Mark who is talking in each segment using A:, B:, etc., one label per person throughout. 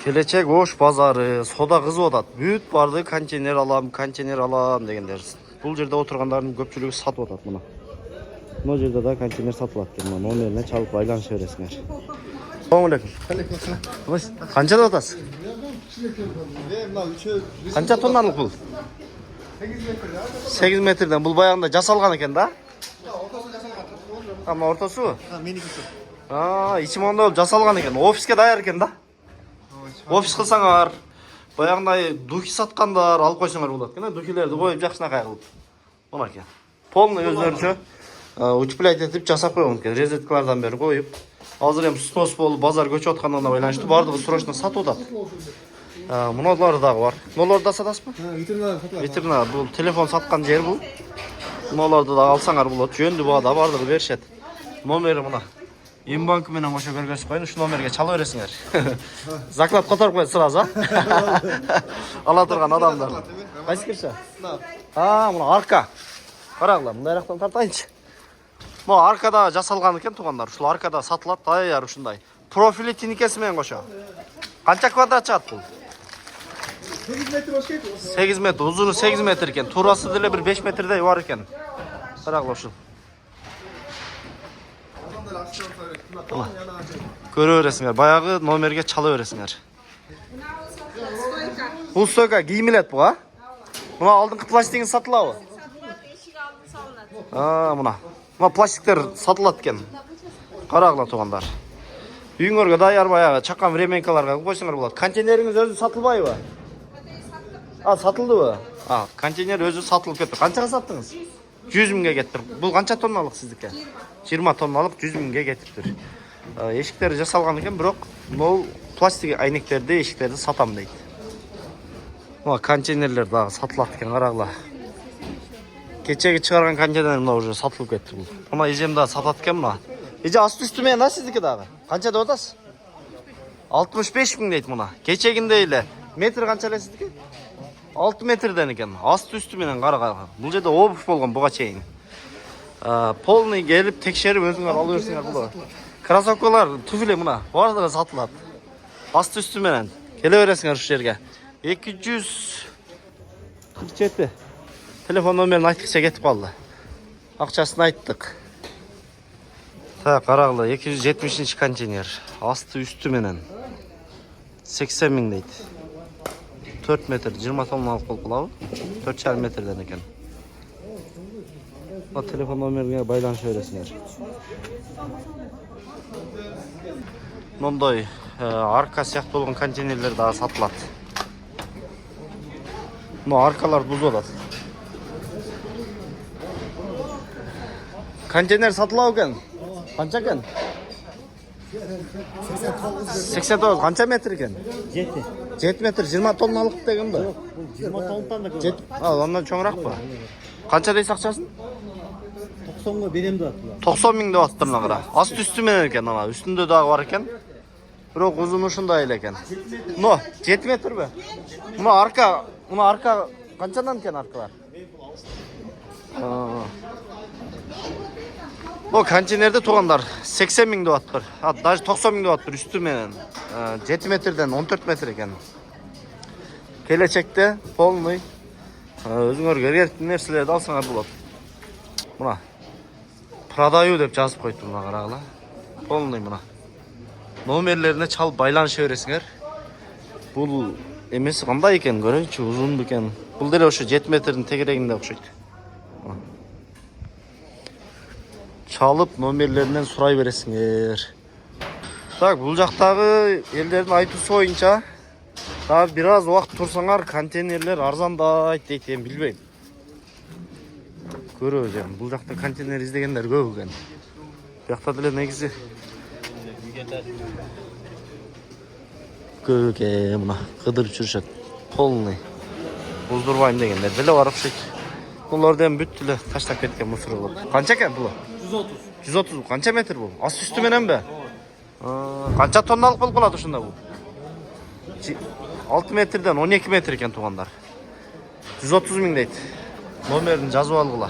A: Келечек Ош базары сода кызып атат. Бүт барды контейнер алам дегендер. Бул жерде отургандардын көпчүлүгү сатып атат мына. Мына жерде да контейнер сатылат экен. Мына номерине чалып байланыша бересиңер. Assalamu алейкум. Канча деп атасыз? Канча тонналык бул? 8 метрден. Бул баягында жасалган экен да? Мына ортосу?
B: Меникisi.
A: Ичи монда болуп жасалган экен. Офиске даяр экен да? Офис кылсаңар, баягындай духи саткандар алып койсоңор болот экен. Духилерди коюп жакшынакай кылып. Мына экен. Полный өздөрүнчө утеплять этип жасап койгон экен. Резеткалардан бери коюп. Азыр эми снос болуп базар көчүп атканына байланыштуу бардыгы срочно сатып атат. Муналар дагы бар. Муналарды да сатасызбы? Ветеринар. Бул телефон саткан жер бул. Муналарды да алсаңар болот. Жөндүү баада бардыгы беришет. Номери мына. Имбанк менен кошо көргөзүп ушу номерге чала бересиңер. Заклад которуп коет сразу, ала турган адамдар. Кайсы кирсе? Мына арка. Карагыла, мындайрактан тартайынчы. Мына аркада жасалган экен туугандар. Ушул аркада сатылат, даяр ушундай. Профили тиникеси менен кошо. Канча квадрат чыгат бул?
B: 8 метр болуш керек.
A: 8 метр, узуну 8 метр экен. Туурасы деле бир 5 метрдей бар экен. Карагыла ушул. Көрө бересиңер, баягы номерге чала бересиңер. Бул стойка киймелет буга? Мына алдыңкы пластигин сатылабы? Мына. Мына пластиктер сатылат экен. Карагыла туугандар. Үйүңөргө даяр баягы чакан временкаларга койсоңор болот. Контейнериңиз өзү сатылбайбы? Сатылдыбы? Контейнер өзү сатылып кетти. Канчага саттыңыз? 100 миңге кетти. Бул канча тонналык сиздики? 20 тонналык 100 миңге кетиптир. Эшиктери жасалган экен, бирок могул пластик айнектерди, эшиктерди сатам дейт. Мына контейнерлер дагы сатылат экен, карагыла. Кечеги чыгарган контейнер мына уже сатылып кетти бул. Мына эжем да сатат экен мына. Эже асты үстү менен сиздики дагы. Канча деп атасыз? 65 миң дейт мына. Кечегиндей эле. Метр канча эле сиздики? 6 метрден экен. Асты үстү менен карагыла. Бул жерде обувь болгон буга чейин. Полный келип текшерип өзүңөр ала берсеңер болот. Кроссовкалар, туфли мына, бардыгы сатылат. Асты үстү менен келе бересиңер ушу жерге. 247. Телефон номерин айткыча кетип калды. Акчасын айттык. Карагыла 270 контейнер. Асты үстү менен 80 миң дейт. 4 метр 20 тонналык болуп калабы? 4,5 метрден экен. Телефон номерине байланыша бересиңер. Мондай арка сыяктуу болгон контейнерлер дагы сатылат. Мына аркалар бузуп атат. Контейнер сатылабы экен? Канча экен? 89. Канча метр экен? 7 метр 20 тонналык деген бе?
B: 20 тоннадан да көп.
A: Андан чоңуракпы? Канча дейсиз акчасын?
B: 90га берем деп атты.
A: 90 миң деп аттыр мына кара. Асты үстү менен экен ана. Үстүндө дагы бар экен. Бирок узуну ушундай эле экен. Мына 7 метрби? Мына арка канчадан экен аркалар? Бу контейнерде туугандар 80 миң деп аттыр. Даже 90 миң деп аттыр үстү менен. 7 метрден 14 метр экен. Келечекте полный өзүңөр керектүү нерселерди алсаңар болот. Мына продаю деп жазып койду мына карагыла. Полный мына. Номерлерине чалып байланыша бересиңер. Бул эмеси кандай экен көрөйүнчү, узун экен. Бул деле ошо 7 метрдин тегерегинде окшойт. Чалып номерлеринен сурай бересиңер. Бул жактагы элдердин айтуусу боюнча дагы бир аз убакыт турсаңар контейнерлер арзандайт дейт, эми билбейм. Көрөбүз эми. Бул жакта контейнер издегендер көп экен. Бuyakta деле негизи көп экен, мына кыдырып жүрүшөт. Полный. Буздурбайм дегендер деле бар окшойт. Буларды эми бүт эле таштап кеткен мусор болот. Канча экен бул?
B: 130.
A: 130. Канча метр бул? Асты үстү мененби? Канча тонналык болуп калат ушунда бул? 6 метрден 12 метр экен туугандар. 130 миң дейт. Номерин жазып алгыла.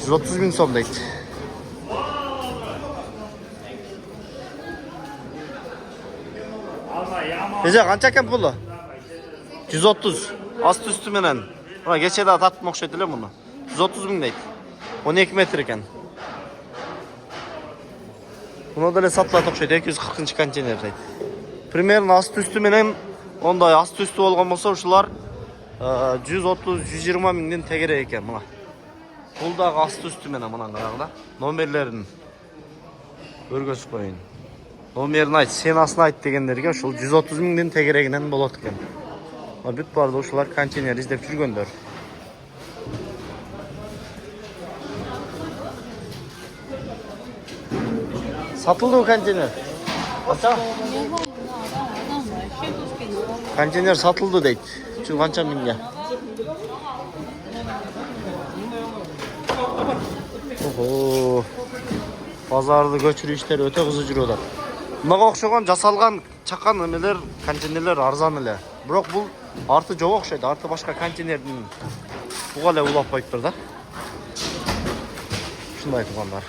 A: 130 миң сом дейт. Эже канча экен пулу? 130. Асты үстү менен. Мына кече да тартып окшойт эле муну. 130 миң дейт. 12 метр экен. Муну деле сатылат окшойт 240 контейнер дейт. Примерно асты үстү менен ондай асты үстү болгон болсо ушулар 130-120 миңден тегерек экен мына. Бул дагы асты үстү менен мына карагыла. Номерлерин көргөзүп коюн. Номерин айт, сенасын айт дегендерге ушул 130 миңден тегерегинен болот экен. Бүт барды ушулар контейнер издеп жүргөндөр. Сатылды контейнер. Ача? Контейнер сатылды дейт. Чү канча миңге? Ого. Базарды көчүрүү иштери өтө кызуу жүрүп атат. Мага окшогон жасалган чакан эмелер, контейнерлер арзан эле. Бирок бул арты жок окшойт. Арты башка контейнердин буга эле улап коюптур да. Ушундай туугандар.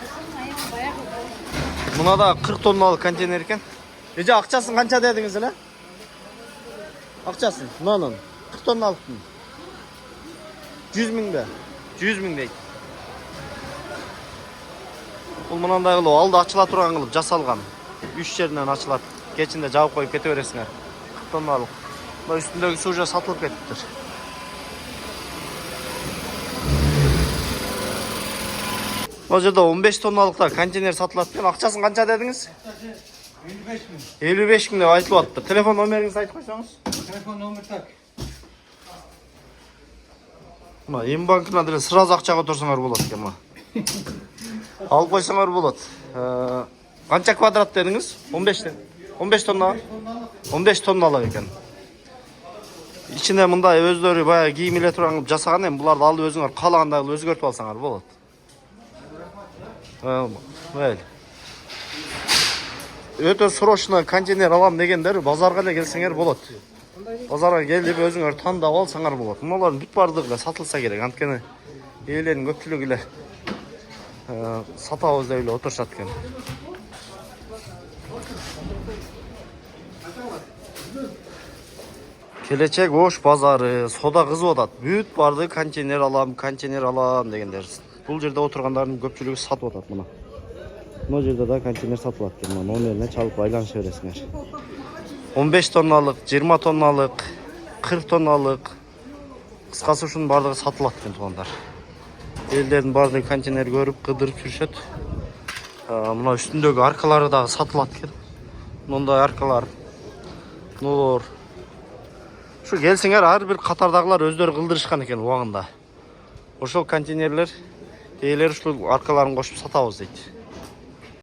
A: Мына да 40 тонналык контейнер экен. Эже акчасын канча дедиңиз эле? Акчасын, мынанын 40 тонналыктын. 100 миңбе? 100 миң дейт. Бул мынандай кылып алды ачыла турган кылып жасалган. 3 жеринен ачылат. Кечинде жабып коюп кете бересиңер. 40 тонналык. Мына үстүндөгү суу уже сатылып кетиптир. Бұл жерде 15 тонналықта контейнер сатылады екен. Ақшасын қанша дедіңіз?
B: 55 миң.
A: 55 миң деп айтылып жатыр. Телефон номеріңізді айтып қойсаңыз?
B: Телефон номер так.
A: Мына М-банкына деле сразу ақша көтөрсөңөр болот экен мына. Алып койсоңор болот. Канча квадрат дедиңиз? 15 тонна. 15 тонналык экен. Ичине мындай өздөрү баягы кийим эле турган кылып жасаган эми буларды алып өзүңөр каалагандай кылып өзгөртүп алсаңар болот. Мейли. Өтө срочно контейнер алам дегендер базарга эле келсеңер болот. Базарга келип өзүңөр тандап алсаңар болот. Муналардын бүт бардыгы эле сатылса керек. Анткени ээлердин көпчүлүгү эле сатабыз деп эле отурушат экен. Келечек Ош базары сода кызып атат. Бүт барды контейнер алам дегендер. Бул жерде отургандардын көпчүлүгү сатып атат мына. Мына жерде да контейнер сатылат экен. Мына номерине чалып байланыша бересиңер. 15 тонналык, 20 тонналык, 40 тонналык. Кыскасы ушунун бардыгы сатылат экен туугандар. Элдердин бардыгы контейнер көрүп, кыдырып жүрүшөт. Мына үстүндөгү аркалары дагы сатылат экен. Мындай аркалар. Нолор. Şu gelsinler her bir Katar'dakiler özleri kıldırışkan eken uağında. Ошол контейнерлер, eğiler şu arkalarını koşup satavız deydi.